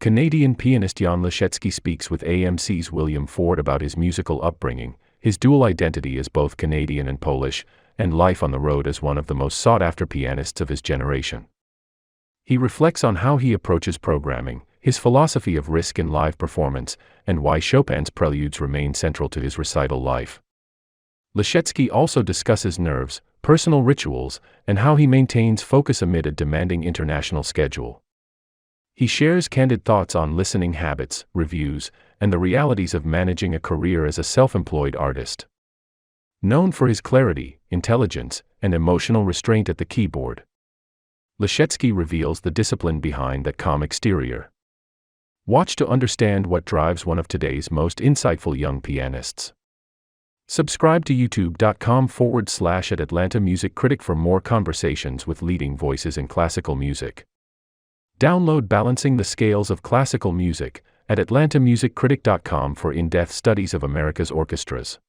Canadian pianist Jan Lisiecki speaks with AMC's William Ford about his musical upbringing, his dual identity as both Canadian and Polish, and life on the road as one of the most sought-after pianists of his generation. He reflects on how he approaches programming, his philosophy of risk in live performance, and why Chopin's Preludes remain central to his recital life. Lisiecki also discusses nerves, personal rituals, and how he maintains focus amid a demanding international schedule. He shares candid thoughts on listening habits, reviews, and the realities of managing a career as a self-employed artist. Known for his clarity, intelligence, and emotional restraint at the keyboard, Lisiecki reveals the discipline behind that calm exterior. Watch to understand what drives one of today's most insightful young pianists. Subscribe to youtube.com/@Atlanta Music Critic for more conversations with leading voices in classical music. Download Balancing the Scales of Classical Music at atlantamusiccritic.com for in-depth studies of America's orchestras.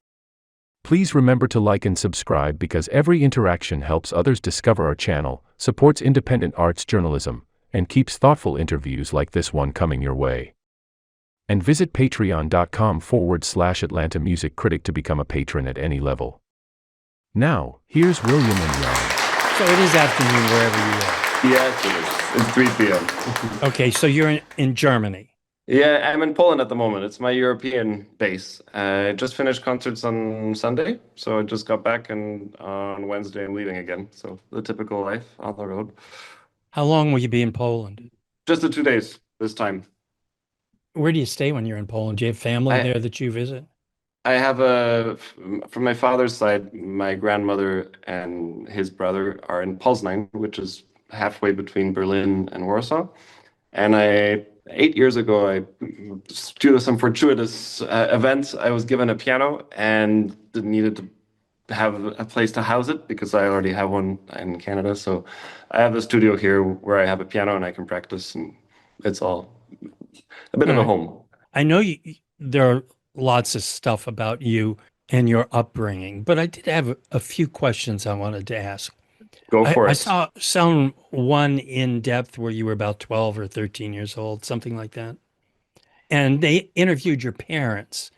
Please remember to like and subscribe because every interaction helps others discover our channel, supports independent arts journalism, and keeps thoughtful interviews like this one coming your way. And visit patreon.com/Atlanta Music Critic to become a patron at any level. Now, here's William and Jan. So it is afternoon wherever you are. Yes, it is. It's 3 p.m. Okay, so you're in Germany. Yeah, I'm in Poland at the moment. It's my European base. I just finished concerts on Sunday, so I just got back, and on Wednesday I'm leaving again. So the typical life on the road. How long will you be in Poland? Just the 2 days this time. Where do you stay when you're in Poland? Do you have family there that you visit? I have from my father's side, my grandmother and his brother are in Poznań, which is halfway between Berlin and Warsaw. And 8 years ago, due to some fortuitous events, I was given a piano and needed to have a place to house it because I already have one in Canada. So I have a studio here where I have a piano and I can practice, and it's all a bit of a home. I know there are lots of stuff about you and your upbringing, but I did have a few questions I wanted to ask. Go for it. I saw one in depth where you were about 12 or 13 years old, something like that. And they interviewed your parents.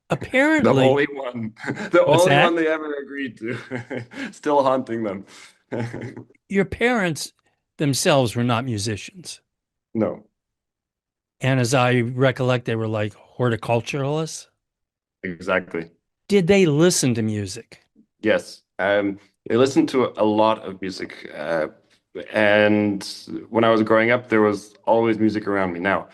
Apparently, the only one they ever agreed to. Still haunting them. Your parents themselves were not musicians. No. And as I recollect, they were like horticulturalists. Exactly. Did they listen to music? Yes. They listened to a lot of music. And when I was growing up, there was always music around me. Now,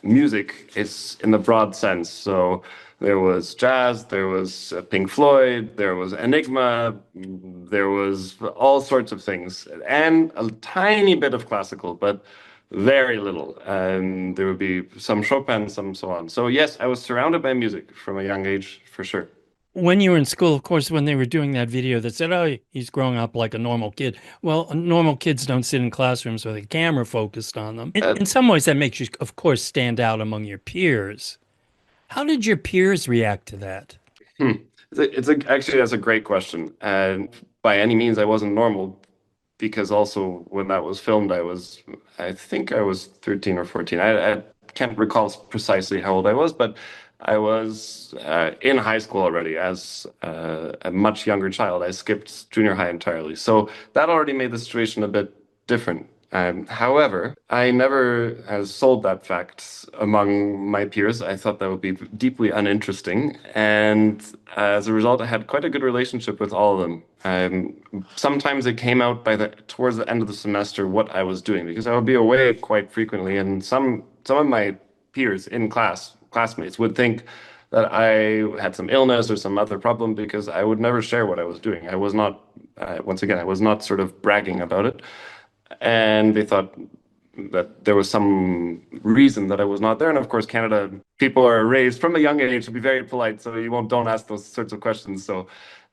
music is in the broad sense. So there was jazz, there was Pink Floyd, there was Enigma, there was all sorts of things, and a tiny bit of classical, but very little. And there would be some Chopin, some so on. So yes, I was surrounded by music from a young age, for sure. When you were in school, of course, when they were doing that video that said, oh, he's growing up like a normal kid. Well, normal kids don't sit in classrooms with a camera focused on them. In some ways, that makes you, of course, stand out among your peers. How did your peers react to that? Actually, that's a great question. And by any means, I wasn't normal because also when that was filmed, I think I was 13 or 14. I can't recall precisely how old I was, but I was in high school already as a much younger child. I skipped junior high entirely. So that already made the situation a bit different. However, I never sold that fact among my peers. I thought that would be deeply uninteresting. And as a result, I had quite a good relationship with all of them. Sometimes it came out towards the end of the semester what I was doing, because I would be away quite frequently. And some of my peers in classmates would think that I had some illness or some other problem because I would never share what I was doing. I was not, once again, I was not sort of bragging about it. And they thought that there was some reason that I was not there. And of course, Canada, people are raised from a young age to be very polite, so don't ask those sorts of questions. So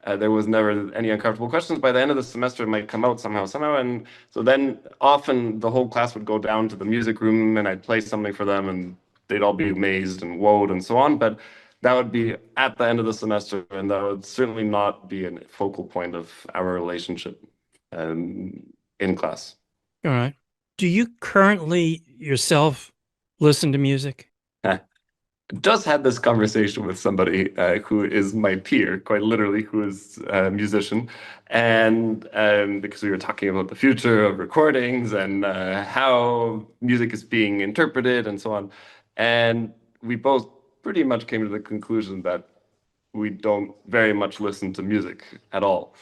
there was never any uncomfortable questions. By the end of the semester, it might come out somehow. And so then often the whole class would go down to the music room and I'd play something for them and they'd all be amazed and wowed and so on. But that would be at the end of the semester, and that would certainly not be a focal point of our relationship in class. All right. Do you currently yourself listen to music? Just had this conversation with somebody who is my peer, quite literally, who is a musician, and because we were talking about the future of recordings and how music is being interpreted and so on, and we both pretty much came to the conclusion that we don't very much listen to music at all.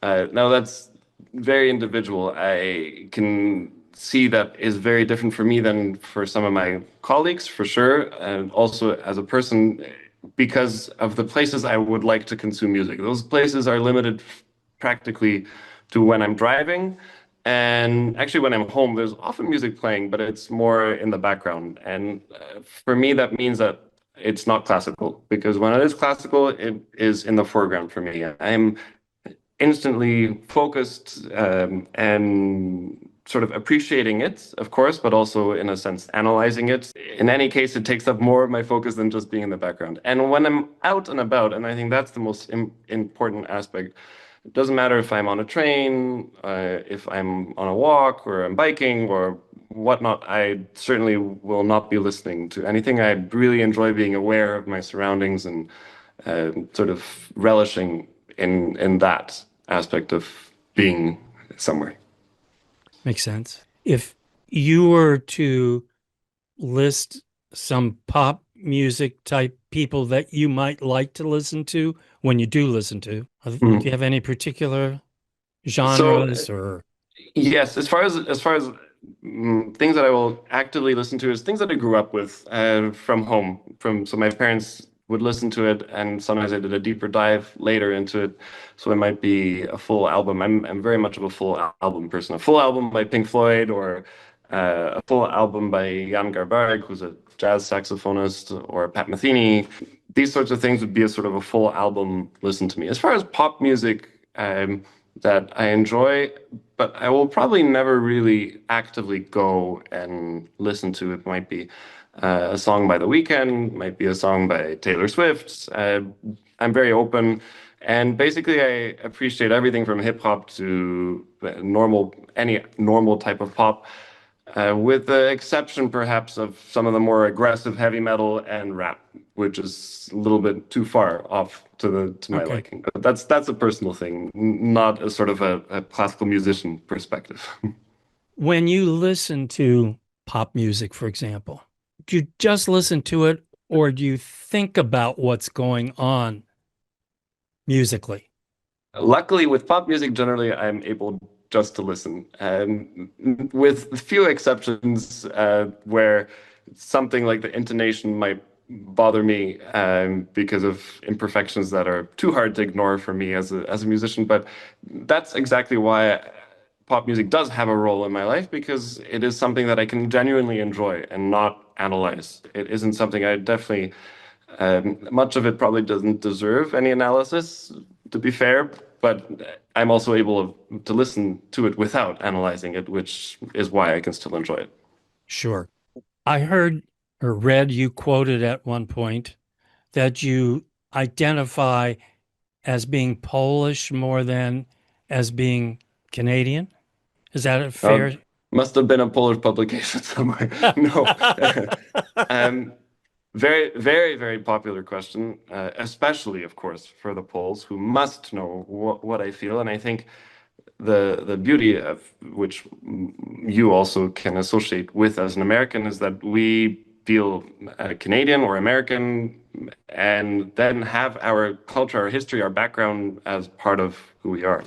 Now that's very individual. I can see that is very different for me than for some of my colleagues, for sure. And also as a person, because of the places I would like to consume music. Those places are limited practically to when I'm driving. And actually, when I'm home, there's often music playing, but it's more in the background. And for me, that means that it's not classical, because when it is classical, it is in the foreground for me. I'm instantly focused and sort of appreciating it, of course, but also in a sense analyzing it. In any case, it takes up more of my focus than just being in the background. And when I'm out and about, and I think that's the most important aspect, it doesn't matter if I'm on a train, if I'm on a walk, or I'm biking, or whatnot. I certainly will not be listening to anything. I really enjoy being aware of my surroundings and sort of relishing in that aspect of being somewhere. Makes sense. If you were to list some pop music type people that you might like to listen to when you do listen to, do you have any particular So genres or? yes, as far as things that I will actively listen to is things that I grew up with from home. So my parents would listen to it, and sometimes I did a deeper dive later into it. So it might be a full album. I'm very much of a full album person. A full album by Pink Floyd, or a full album by Jan Garbarek, who's a jazz saxophonist, or Pat Metheny. These sorts of things would be a sort of a full album listen to me. As far as pop music, that I enjoy, but I will probably never really actively go and listen to. It might be a song by The Weeknd, might be a song by Taylor Swift. I'm very open, and basically I appreciate everything from hip hop to any normal type of pop. With the exception, perhaps, of some of the more aggressive heavy metal and rap, which is a little bit too far off to my Okay. liking. But that's a personal thing, not a sort of a classical musician perspective. When you listen to pop music, for example, do you just listen to it or do you think about what's going on musically? Luckily, with pop music, generally, I'm able just to listen, with few exceptions where something like the intonation might bother me because of imperfections that are too hard to ignore for me as a musician. But that's exactly why pop music does have a role in my life, because it is something that I can genuinely enjoy and not analyze. It isn't something I definitely much of it probably doesn't deserve any analysis, to be fair, but I'm also able to listen to it without analyzing it, which is why I can still enjoy it. Sure. I heard or read you quoted at one point that you identify as being Polish more than as being Canadian. Is that a Uh, fair? must have been a Polish publication somewhere. No. um, Very, very, very popular question, especially, of course, for the Poles who must know what I feel. And I think the beauty of which you also can associate with as an American is that we feel Canadian or American, and then have our culture, our history, our background as part of who we are.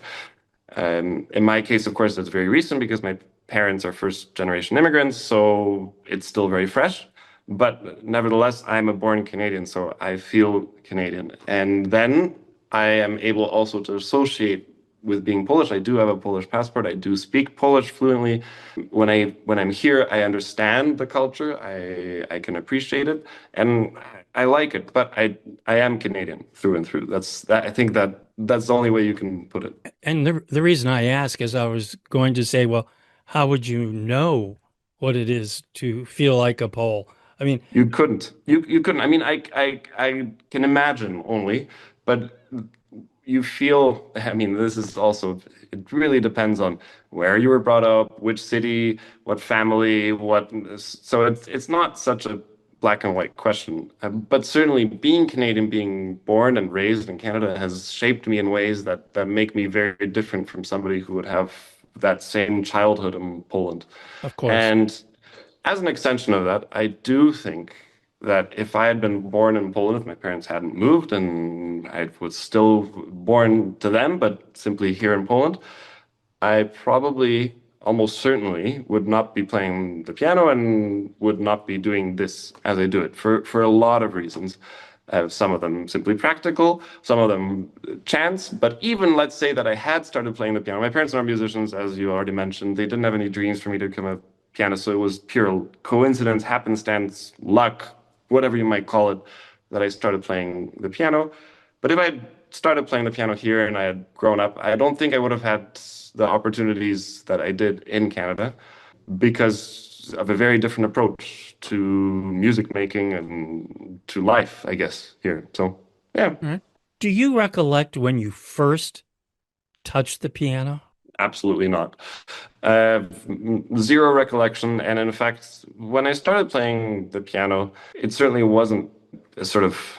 In my case, of course, it's very recent because my parents are first generation immigrants, so it's still very fresh. But nevertheless, I'm a born Canadian, so I feel Canadian. And then I am able also to associate with being Polish. I do have a Polish passport. I do speak Polish fluently. When I'm here, I understand the culture. I can appreciate it, and I like it. But I am Canadian through and through. I think that's the only way you can put it. And the reason I ask is I was going to say, well, how would you know what it is to feel like a Pole? I mean, You couldn't. You couldn't. I mean, I can imagine only, but you feel, I mean, this is also, it really depends on where you were brought up, which city, what family, what, so it's not such a black and white question. But certainly being Canadian, being born and raised in Canada has shaped me in ways that make me very different from somebody who would have that same childhood in Poland. Of course. And as an extension of that, I do think that if I had been born in Poland, if my parents hadn't moved and I was still born to them, but simply here in Poland, I probably almost certainly would not be playing the piano and would not be doing this as I do it for a lot of reasons. Some of them simply practical, some of them chance. But even let's say that I had started playing the piano. My parents are musicians, as you already mentioned. They didn't have any dreams for me to become a pianist, so it was pure coincidence, happenstance, luck, whatever you might call it, that I started playing the piano. But if I had started playing the piano here and I had grown up, I don't think I would have had the opportunities that I did in Canada because of a very different approach to music making and to life, I guess, here. So, yeah, Right. Do you recollect when you first touched the piano? absolutely not. Uh, Zero recollection. And in fact, when I started playing the piano, it certainly wasn't a sort of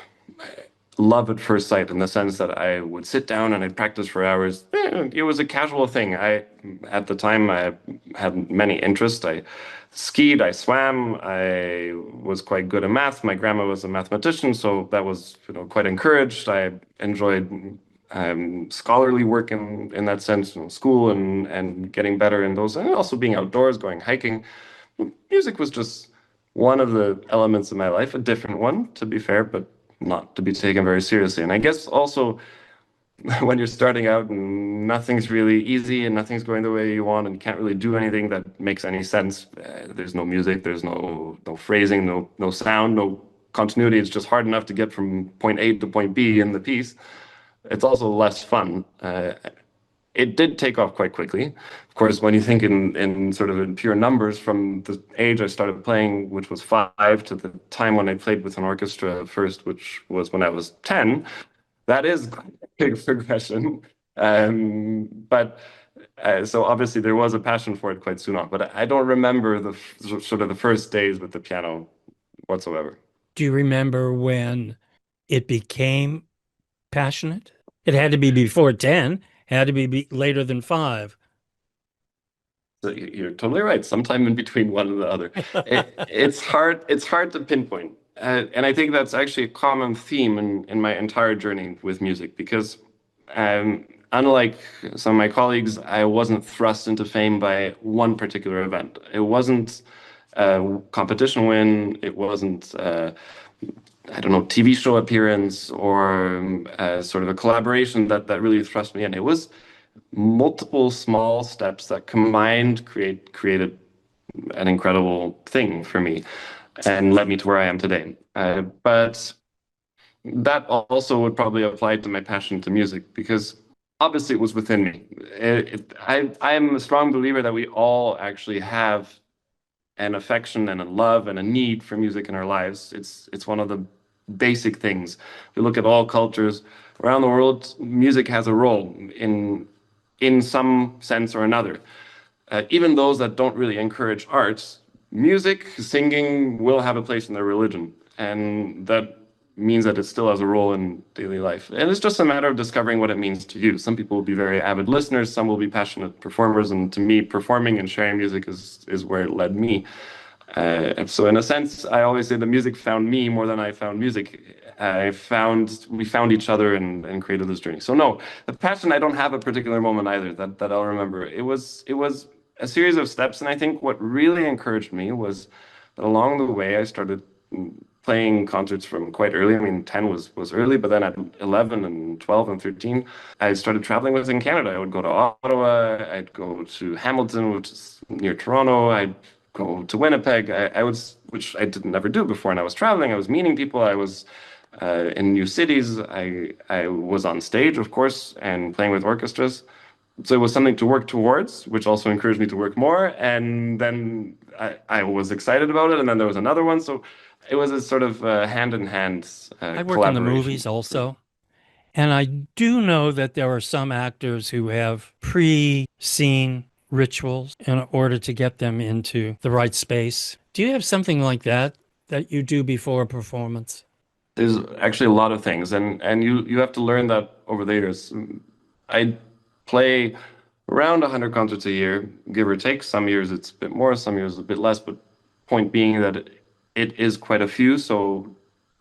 love at first sight in the sense that I would sit down and I'd practice for hours. It was a casual thing. At the time, I had many interests. I skied, I swam, I was quite good at math. My grandma was a mathematician, so that was, quite encouraged. I enjoyed scholarly work in that sense, school and getting better in those, and also being outdoors, going hiking. Music was just one of the elements of my life, a different one, to be fair, but not to be taken very seriously. And I guess also when you're starting out and nothing's really easy and nothing's going the way you want and you can't really do anything that makes any sense, there's no music, there's no phrasing, no sound, no continuity. It's just hard enough to get from point A to point B in the piece. It's also less fun. It did take off quite quickly. Of course, when you think in sort of in pure numbers, from the age I started playing, which was 5, to the time when I played with an orchestra first, which was when I was 10, that is quite a big progression. But so obviously there was a passion for it quite soon on. But I don't remember sort of the first days with the piano whatsoever. Do you remember when it became passionate? It had to be before 10, had to be later than 5. So you're totally right. Sometime in between one and the other. It's hard. It's hard to pinpoint, and I think that's actually a common theme in my entire journey with music. Because unlike some of my colleagues, I wasn't thrust into fame by one particular event. It wasn't a competition win. It wasn't. I don't know, TV show appearance or sort of a collaboration that really thrust me in. It was multiple small steps that combined created an incredible thing for me and led me to where I am today. But that also would probably apply to my passion to music because obviously it was within me. I am a strong believer that we all actually have an affection and a love and a need for music in our lives. It's one of the basic things. If you look at all cultures around the world, music has a role in some sense or another. Even those that don't really encourage arts, music, singing will have a place in their religion. And that means that it still has a role in daily life. And it's just a matter of discovering what it means to you. Some people will be very avid listeners, some will be passionate performers. And to me, performing and sharing music is where it led me. So in a sense, I always say the music found me more than I found music. We found each other and created this journey. So no, the passion, I don't have a particular moment either that I'll remember. It was a series of steps. And I think what really encouraged me was that along the way, I started playing concerts from quite early. I mean, 10 was early, but then at 11 and 12 and 13, I started traveling within Canada. I would go to Ottawa, I'd go to Hamilton, which is near Toronto. I'd go to Winnipeg. Which I didn't ever do before. And I was traveling, I was meeting people, I was in new cities. I was on stage, of course, and playing with orchestras. So it was something to work towards, which also encouraged me to work more. And then I was excited about it. And then there was another one. So it was a sort of hand in hand I work in the collaboration. movies also. And I do know that there are some actors who have pre-scene rituals in order to get them into the right space. Do you have something like that that you do before a performance? There's actually a lot of things, and you have to learn that over the years. I play around 100 concerts a year, give or take. Some years it's a bit more, some years a bit less, but point being that it is quite a few. So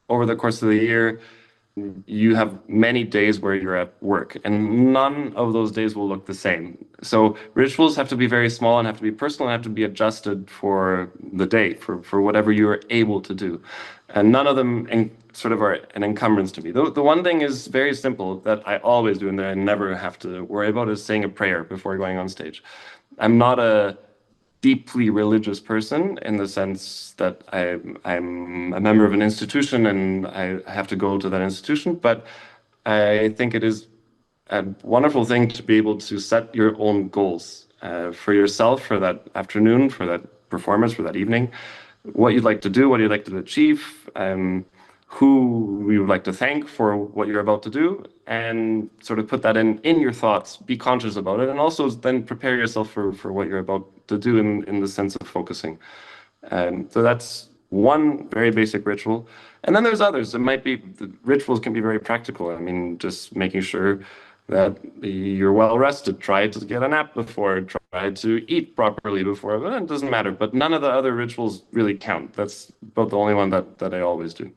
over the course of the year, you have many days where you're at work, and none of those days will look the same. So rituals have to be very small and have to be personal and have to be adjusted for the day, for whatever you are able to do. And none of them sort of are an encumbrance to me. The one thing is very simple that I always do and that I never have to worry about is saying a prayer before going on stage. I'm not a deeply religious person in the sense that I'm a member of an institution and I have to go to that institution, but I think it is a wonderful thing to be able to set your own goals for yourself for that afternoon, for that performance, for that evening, what you'd like to do, what you'd like to achieve, who you would like to thank for what you're about to do, and sort of put that in your thoughts, be conscious about it, and also then prepare yourself for what you're about to do in the sense of focusing. So that's one very basic ritual. And then there's others. It might be, the rituals can be very practical. I mean, just making sure that you're well rested. Try to get a nap before. Try to eat properly before. It doesn't matter. But none of the other rituals really count. That's about the only one that I always do.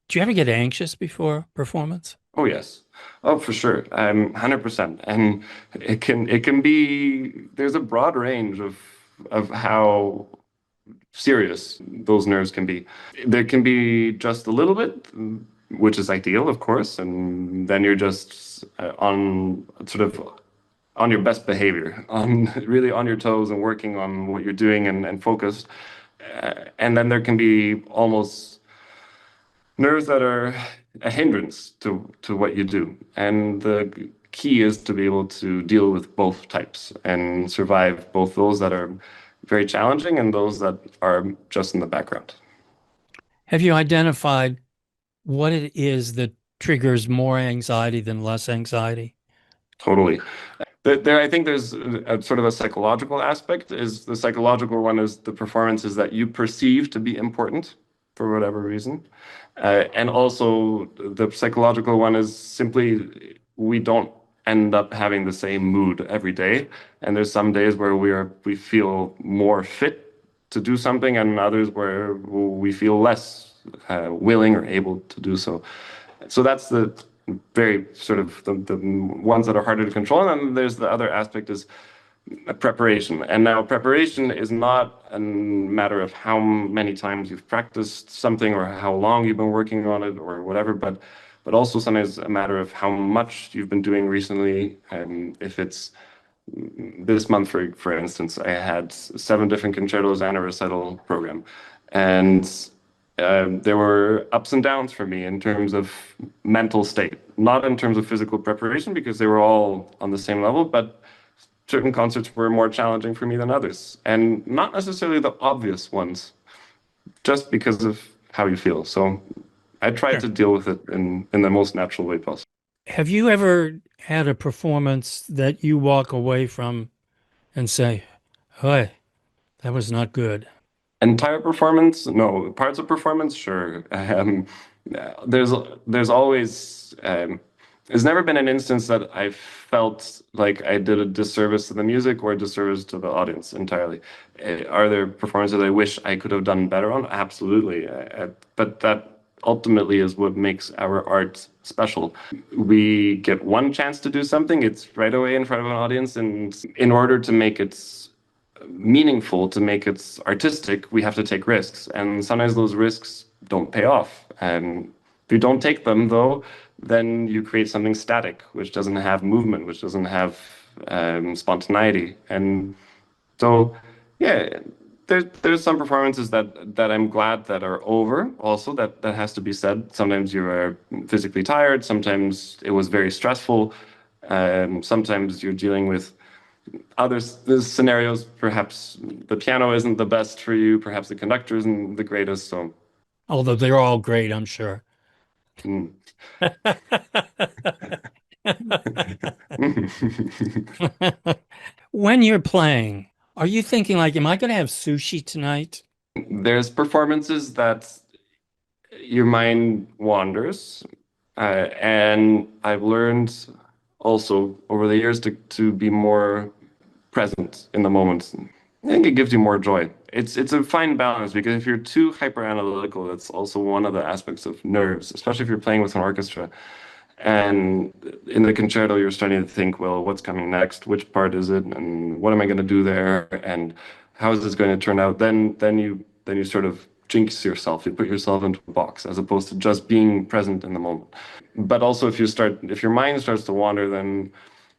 Do you ever get anxious before performance? Oh yes. Oh, for sure. 100%. And it can be, there's a broad range of how serious those nerves can be. There can be just a little bit, which is ideal, of course, and then you're just on sort of on your best behavior, on really on your toes and working on what you're doing and focused. And then there can be almost nerves that are a hindrance to what you do. And the key is to be able to deal with both types and survive both those that are very challenging and those that are just in the background. Have you identified what it is that triggers more anxiety than less anxiety? Totally. There, I think there's a sort of a psychological aspect. Is the psychological one is the performances that you perceive to be important for whatever reason, and also the psychological one is simply we don't end up having the same mood every day, and there's some days where we feel more fit to do something, and others where we feel less willing or able to do so. So that's the very sort of the ones that are harder to control. And then there's the other aspect is preparation. And now preparation is not a matter of how many times you've practiced something or how long you've been working on it or whatever, but also sometimes a matter of how much you've been doing recently. And if it's this month, for instance, I had 7 different concertos and a recital program. And there were ups and downs for me in terms of mental state, not in terms of physical preparation because they were all on the same level, but certain concerts were more challenging for me than others, and not necessarily the obvious ones, just because of how you feel. So I tried Sure. to deal with it in the most natural way possible. Have you ever had a performance that you walk away from and say, "Hey, that was not good"? Entire performance? No. Parts of performance? Sure. There's there's always there's never been an instance that I felt like I did a disservice to the music or a disservice to the audience entirely. Are there performances I wish I could have done better on? Absolutely. But that ultimately is what makes our art special. We get one chance to do something, it's right away in front of an audience, and in order to make it meaningful, to make it artistic, we have to take risks. And sometimes those risks don't pay off. And if you don't take them, though, then you create something static, which doesn't have movement, which doesn't have spontaneity. And so, yeah, there's some performances that I'm glad that are over. Also, that has to be said. Sometimes you are physically tired. Sometimes it was very stressful. Sometimes you're dealing with there's scenarios. Perhaps the piano isn't the best for you. Perhaps the conductor isn't the greatest. So Although they're all great, I'm sure. Mm. When you're playing, are you thinking like, am I going to have sushi tonight? There's performances that your mind wanders, and I've learned also over the years to be more present in the moment. I think it gives you more joy. It's a fine balance because if you're too hyper analytical, that's also one of the aspects of nerves, especially if you're playing with an orchestra. And in the concerto, you're starting to think, well, what's coming next? Which part is it? And what am I going to do there? And how is this going to turn out? Then you sort of jinx yourself. You put yourself into a box as opposed to just being present in the moment. But also, if your mind starts to wander, then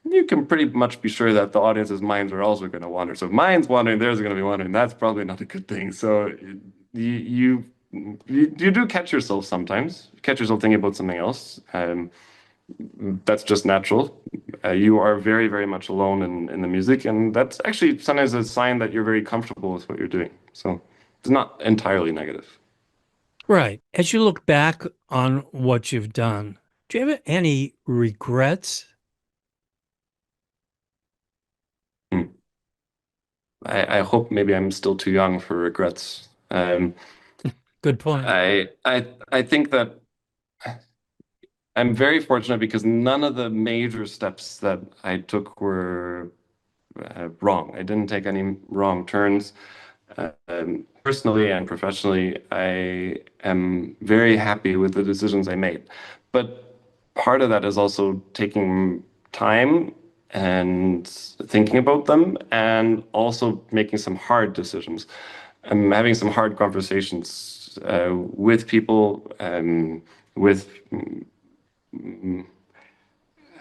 you can pretty much be sure that the audience's minds are also going to wander. So if mine's wandering, theirs are going to be wandering. That's probably not a good thing. So you do catch yourself sometimes. Catch yourself thinking about something else. That's just natural. You are very, very much alone in the music, and that's actually sometimes a sign that you're very comfortable with what you're doing. So it's not entirely negative. Right. As you look back on what you've done, do you have any regrets? Hmm. I hope maybe I'm still too young for regrets. Good point. I think that I'm very fortunate because none of the major steps that I took were wrong. I didn't take any wrong turns. Personally and professionally, I am very happy with the decisions I made. But part of that is also taking time and thinking about them and also making some hard decisions. I'm having some hard conversations with people, with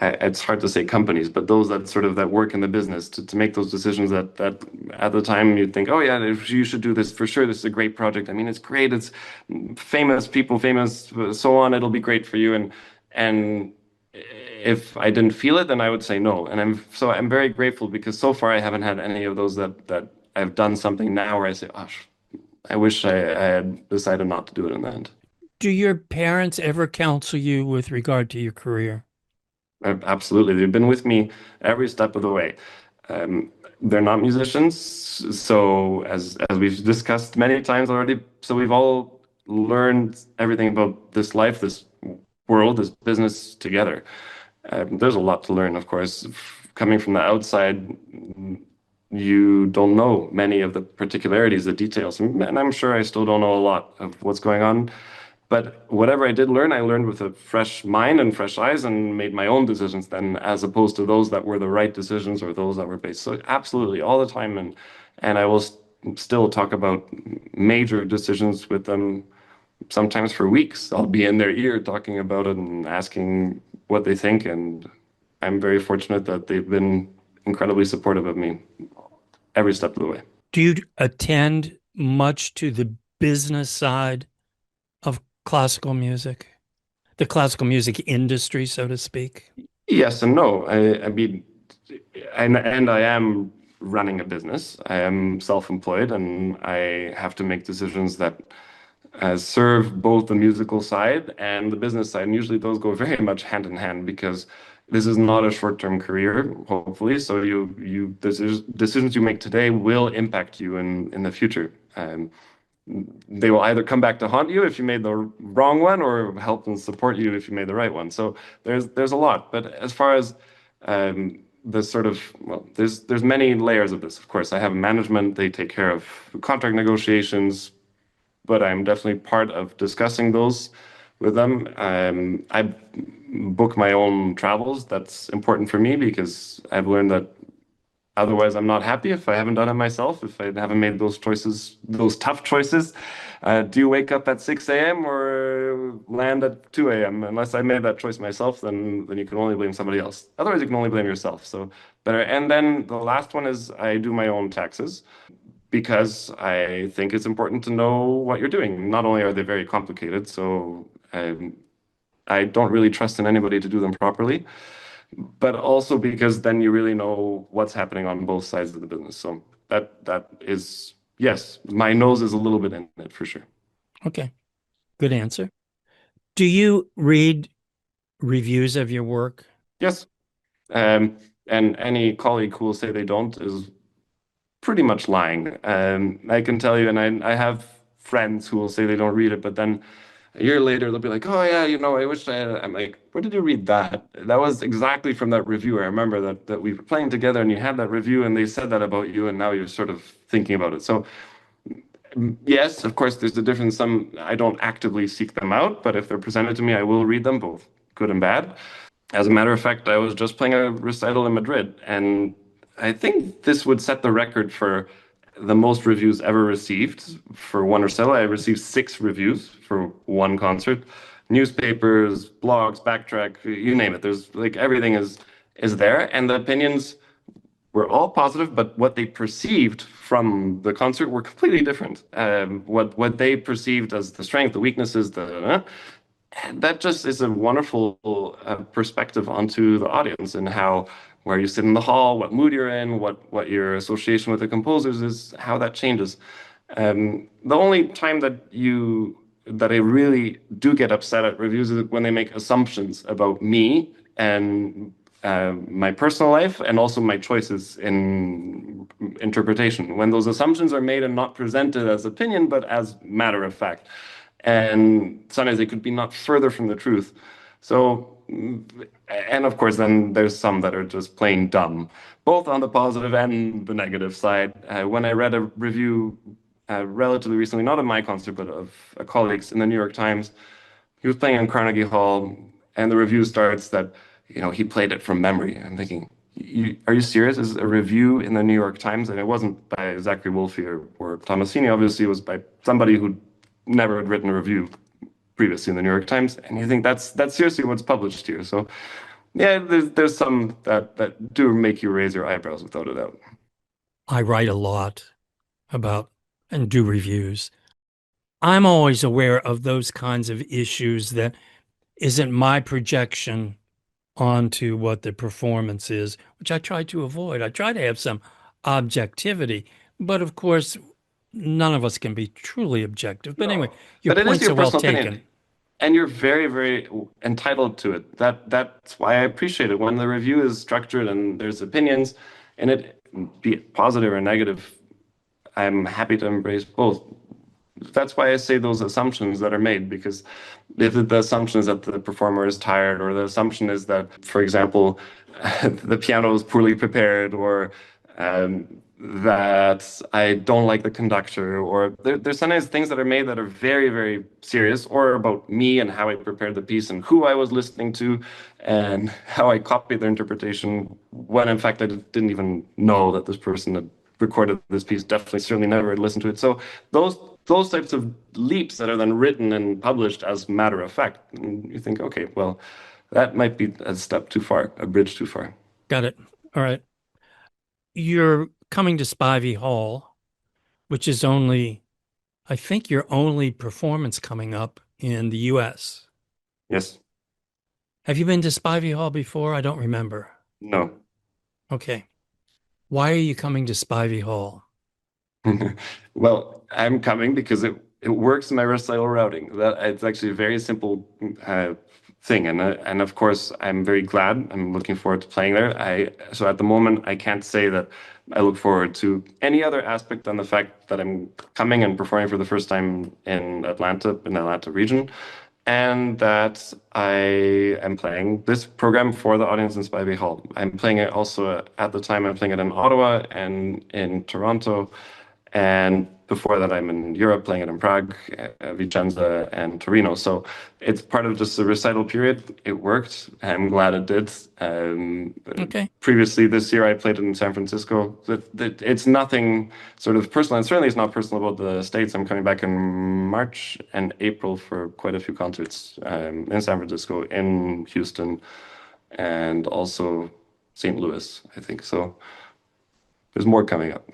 it's hard to say companies, but those that sort of that work in the business to make those decisions that at the time you think, oh yeah, you should do this for sure. This is a great project. I mean, it's great. It's famous people, famous so on. It'll be great for you. And if I didn't feel it, then I would say no. And I'm very grateful because so far I haven't had any of those that I've done something now where I say, oh, I wish I had decided not to do it in the end. Do your parents ever counsel you with regard to your career? Absolutely. They've been with me every step of the way. They're not musicians, so as we've discussed many times already, so we've all learned everything about this life, this world, this business together. There's a lot to learn, of course. Coming from the outside, you don't know many of the particularities, the details, and I'm sure I still don't know a lot of what's going on. But whatever I did learn, I learned with a fresh mind and fresh eyes and made my own decisions then, as opposed to those that were the right decisions or those that were based. So absolutely all the time. And I will still talk about major decisions with them sometimes for weeks. I'll be in their ear talking about it and asking what they think. And I'm very fortunate that they've been incredibly supportive of me every step of the way. Do you attend much to the business side of classical music, the classical music industry, so to speak? Yes and no. I mean, and I am running a business. I am self-employed, and I have to make decisions that serve both the musical side and the business side. And usually those go very much hand in hand because this is not a short-term career, hopefully. So decisions you make today will impact you in the future. They will either come back to haunt you if you made the wrong one or help and support you if you made the right one. So there's a lot. But as far as the sort of well, there's many layers of this. Of course, I have management. They take care of contract negotiations, but I'm definitely part of discussing those with them. I book my own travels. That's important for me because I've learned that otherwise, I'm not happy if I haven't done it myself, if I haven't made those choices, those tough choices. Do you wake up at 6 a.m. or land at 2 a.m.? Unless I made that choice myself, then you can only blame somebody else. Otherwise, you can only blame yourself. So better. And then the last one is I do my own taxes because I think it's important to know what you're doing. Not only are they very complicated, so I don't really trust in anybody to do them properly, but also because then you really know what's happening on both sides of the business. So that is yes, my nose is a little bit in it for sure. Okay, good answer. Do you read reviews of your work? Yes. And any colleague who will say they don't is pretty much lying. I can tell you, and I have friends who will say they don't read it, but then a year later they'll be like, "Oh yeah, I wish I." I'm like, "Where did you read that? That was exactly from that review. I remember that we were playing together, and you had that review, and they said that about you, and now you're sort of thinking about it." So yes, of course, there's a difference. Some I don't actively seek them out, but if they're presented to me, I will read them, both good and bad. As a matter of fact, I was just playing a recital in Madrid, and I think this would set the record for the most reviews ever received for one recital. I received 6 reviews for one concert. Newspapers, blogs, backtrack, you name it. There's like everything is there, and the opinions were all positive, but what they perceived from the concert were completely different. What they perceived as the strength, the weaknesses, that just is a wonderful perspective onto the audience and how where you sit in the hall, what mood you're in, what your association with the composers is, how that changes. The only time that I really do get upset at reviews is when they make assumptions about me and my personal life and also my choices in interpretation. When those assumptions are made and not presented as opinion, but as matter of fact. And sometimes they could be not further from the truth. So, and of course, then there's some that are just plain dumb, both on the positive and the negative side. When I read a review relatively recently, not of my concert, but of a colleague's in the New York Times, he was playing in Carnegie Hall, and the review starts that, he played it from memory. I'm thinking, are you serious? Is a review in the New York Times? And it wasn't by Zachary Wolfe or Tomasini. Obviously, it was by somebody who never had written a review previously in the New York Times, and you think that's seriously what's published here. So yeah, there's some that do make you raise your eyebrows without a doubt. I write a lot about and do reviews. I'm always aware of those kinds of issues that isn't my projection onto what the performance is, which I try to avoid. I try to have some objectivity, but of course, none of us can be truly objective. But anyway, your But it is points your are well personal taken. opinion, and you're very, very entitled to it. That's why I appreciate it when the review is structured and there's opinions, and it be it positive or negative. I'm happy to embrace both. That's why I say those assumptions that are made, because if the assumption is that the performer is tired, or the assumption is that, for example, the piano is poorly prepared, or that I don't like the conductor, or there's sometimes things that are made that are very, very serious, or about me and how I prepared the piece and who I was listening to and how I copied their interpretation, when in fact I didn't even know that this person had recorded this piece, definitely certainly never had listened to it. So those types of leaps that are then written and published as matter of fact, and you think, okay, well, that might be a step too far, a bridge too far. Got it. All right. You're coming to Spivey Hall, which is I think your only performance coming up in the US. Yes. Have you been to Spivey Hall before? I don't remember. No. Okay. Why are you coming to Spivey Hall? Well, I'm coming because it works in my recital routing. That it's actually a very simple thing, and of course I'm very glad. I'm looking forward to playing there. So at the moment I can't say that I look forward to any other aspect than the fact that I'm coming and performing for the first time in the Atlanta region, and that I am playing this program for the audience in Spivey Hall. I'm playing it also at the time. I'm playing it in Ottawa and in Toronto. And before that, I'm in Europe playing it in Prague, Vicenza, and Torino. So it's part of just the recital period. It worked. I'm glad it did. Okay. Previously this year, I played it in San Francisco. It's nothing sort of personal, and certainly it's not personal about the States. I'm coming back in March and April for quite a few concerts in San Francisco, in Houston, and also St. Louis, I think. So there's more coming up.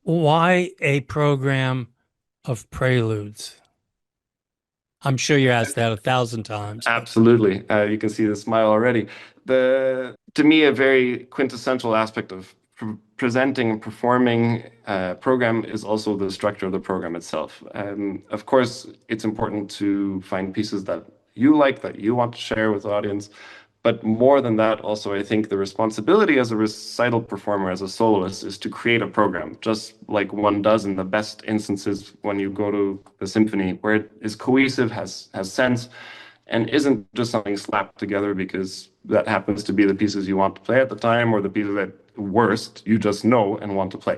Why a program of preludes? I'm sure you're asked that 1,000 times. Absolutely. You can see the smile already. To me, a very quintessential aspect of presenting and performing a program is also the structure of the program itself. Of course, it's important to find pieces that you like, that you want to share with the audience. But more than that, also, I think the responsibility as a recital performer, as a soloist, is to create a program, just like one does in the best instances when you go to the symphony, where it is cohesive, has sense, and isn't just something slapped together because that happens to be the pieces you want to play at the time, or the pieces that worst you just know and want to play.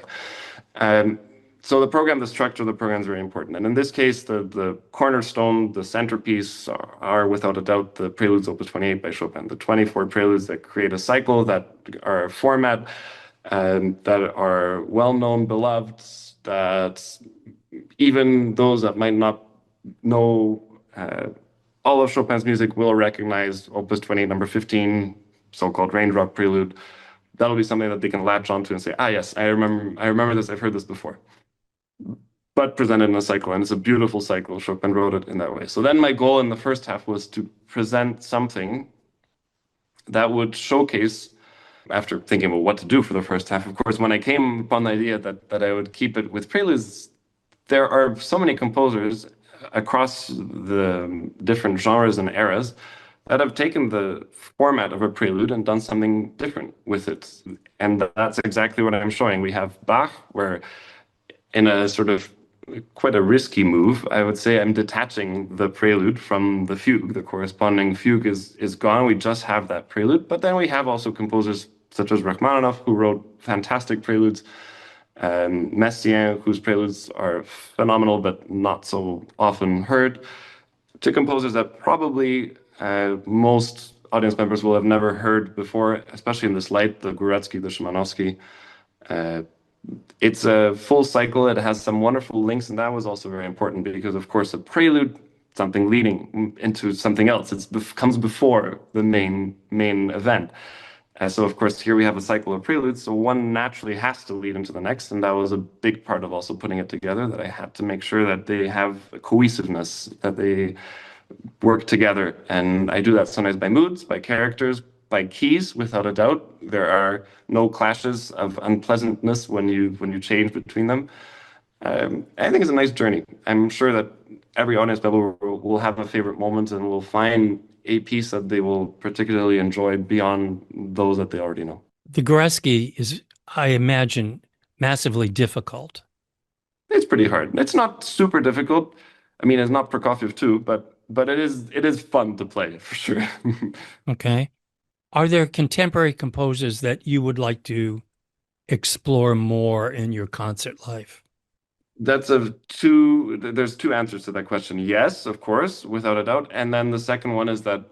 Um, so the program, the structure of the program is very important. And in this case, the cornerstone, the centerpiece are without a doubt the Preludes Opus 28 by Chopin, the 24 preludes that create a cycle, that are a format, that are well-known, beloved, that even those that might not know all of Chopin's music will recognize Opus 28, number 15, so-called Raindrop Prelude. That'll be something that they can latch onto and say, ah, yes, I remember this, I've heard this before. But presented in a cycle, and it's a beautiful cycle. Chopin wrote it in that way. So then my goal in the first half was to present something that would showcase, after thinking about what to do for the first half, of course, when I came upon the idea that I would keep it with preludes, there are so many composers across the different genres and eras that have taken the format of a prelude and done something different with it. And that's exactly what I'm showing. We have Bach, where in a sort of quite a risky move, I would say I'm detaching the prelude from the fugue. The corresponding fugue is gone. We just have that prelude. But then we have also composers such as Rachmaninoff, who wrote fantastic preludes, Messiaen, whose preludes are phenomenal but not so often heard, to composers that probably most audience members will have never heard before, especially in this light, the Górecki, the Szymanowski. It's a full cycle. It has some wonderful links, and that was also very important because, of course, a prelude, something leading into something else. It comes before the main event. So, of course, here we have a cycle of preludes, so one naturally has to lead into the next, and that was a big part of also putting it together, that I had to make sure that they have a cohesiveness, that they work together. And I do that sometimes by moods, by characters, by keys, without a doubt. There are no clashes of unpleasantness when you change between them. I think it's a nice journey. I'm sure that every audience member will have a favorite moment and will find a piece that they will particularly enjoy beyond those that they already know. The Górecki is, I imagine, massively difficult. It's pretty hard. It's not super difficult. I mean, it's not Prokofiev too, but it is fun to play for sure. Okay. Are there contemporary composers that you would like to explore more in your concert life? There's two answers to that question. Yes, of course, without a doubt. And then the second one is that,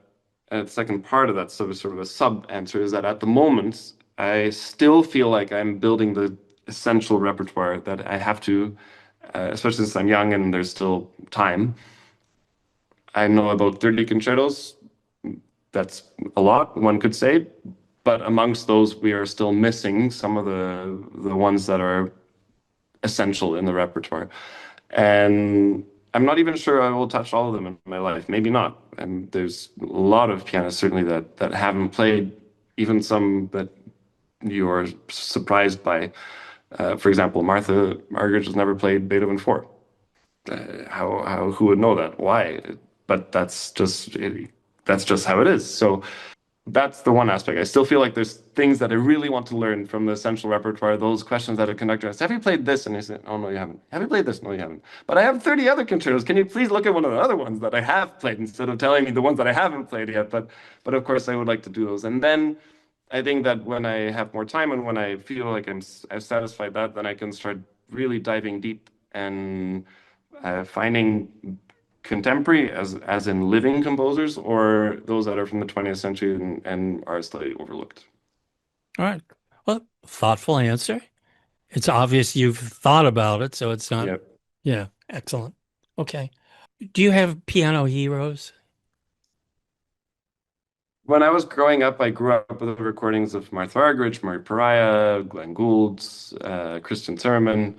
the second part of that sort of a sub answer is that at the moment, I still feel like I'm building the essential repertoire that I have to, especially since I'm young and there's still time. I know about 30 concertos. That's a lot, one could say. But amongst those, we are still missing some of the ones that are essential in the repertoire. And I'm not even sure I will touch all of them in my life. Maybe not. And there's a lot of pianists certainly that haven't played, even some that you are surprised by. For example, Martha Argerich has never played Beethoven 4. Who would know that? Why? But that's just how it is. So that's the one aspect. I still feel like there's things that I really want to learn from the essential repertoire. Those questions that a conductor asks, have you played this? And I say, oh, no, you haven't. Have you played this? No, you haven't. But I have 30 other concertos. Can you please look at one of the other ones that I have played instead of telling me the ones that I haven't played yet? But of course, I would like to do those. And then I think that when I have more time and when I feel like I've satisfied that, then I can start really diving deep and finding contemporary, as in living composers, or those that are from the 20th century and are slightly overlooked. All right. Well, thoughtful answer. It's obvious you've thought about it, so it's not. Yeah. Yeah, excellent. Okay. Do you have piano heroes? When I was growing up, I grew up with the recordings of Martha Argerich, Murray Pariah, Glenn Gould, Christian Zimmerman,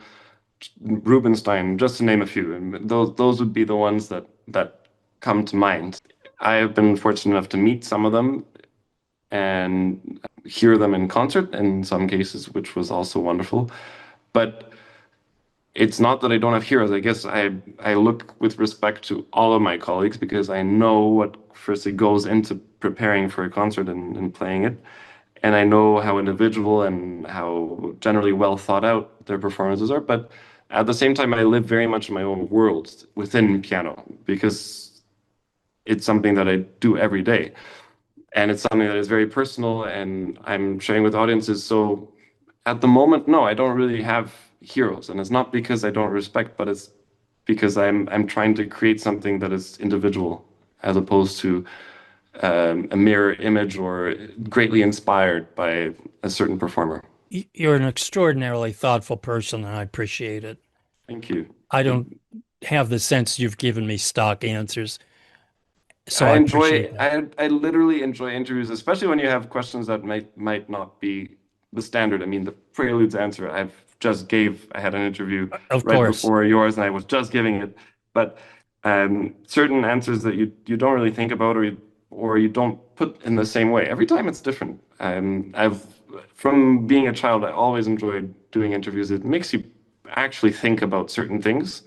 Rubinstein, just to name a few. And those would be the ones that come to mind. I have been fortunate enough to meet some of them and hear them in concert in some cases, which was also wonderful. But it's not that I don't have heroes. I guess I look with respect to all of my colleagues because I know what firstly goes into preparing for a concert and playing it. And I know how individual and how generally well thought out their performances are. But at the same time, I live very much in my own world within piano because it's something that I do every day. And it's something that is very personal and I'm sharing with audiences. So at the moment, no, I don't really have heroes. And it's not because I don't respect, but it's because I'm trying to create something that is individual as opposed to a mirror image or greatly inspired by a certain performer. You're an extraordinarily thoughtful person, and I appreciate it. Thank you. I don't have the sense you've given me stock answers, so I I enjoy appreciate that. I literally enjoy interviews, especially when you have questions that might not be the standard. I mean, the Preludes answer I had an interview Of right course. before yours, and I was just giving it. But certain answers that you don't really think about or you don't put in the same way. Every time it's different. I've from being a child, I always enjoyed doing interviews. It makes you actually think about certain things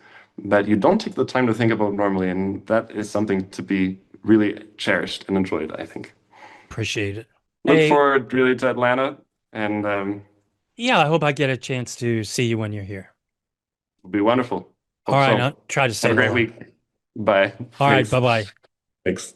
that you don't take the time to think about normally, and that is something to be really cherished and enjoyed, I think. Appreciate it. Look Hey, forward really to Atlanta, and yeah, I hope I get a chance to see you when you're here. it'll be wonderful. All Hope right, I'll so. try to Have say a great hello. week. Bye. All right, Thanks. bye-bye. Thanks.